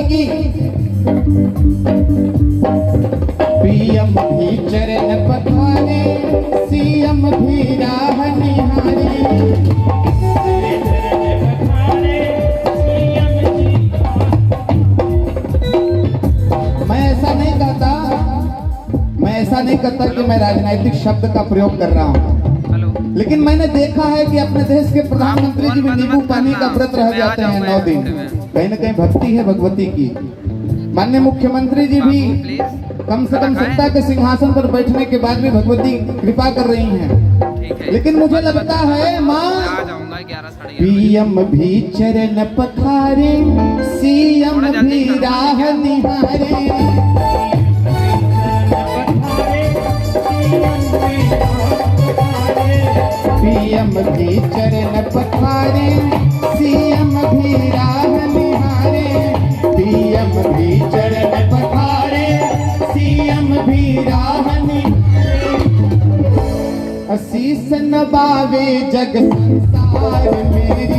की पीएम भी चरण पखारे, सीएम भी राह निहारे। मैं ऐसा नहीं कहता कि मैं राजनीतिक शब्द का प्रयोग कर रहा हूँ, लेकिन मैंने देखा है कि अपने देश के प्रधानमंत्री जी भी नींबू पानी का व्रत रह जाते हैं 9 दिन। कहीं न कहीं भक्ति है भगवती की। माननीय मुख्यमंत्री जी भी कम से कम सत्ता के सिंहासन पर बैठने के बाद भी भगवती कृपा कर रही हैं। लेकिन मुझे लगता है माँ पीएम भी चरण पखारे, सीएम भी राह निहारे। पीएम भी चरण पखारे, सीएम भी राह निहारे। पीएम भी चरण पखारे, सीएम भी राह निहारे। आशीष नवावे जग संसार मेरी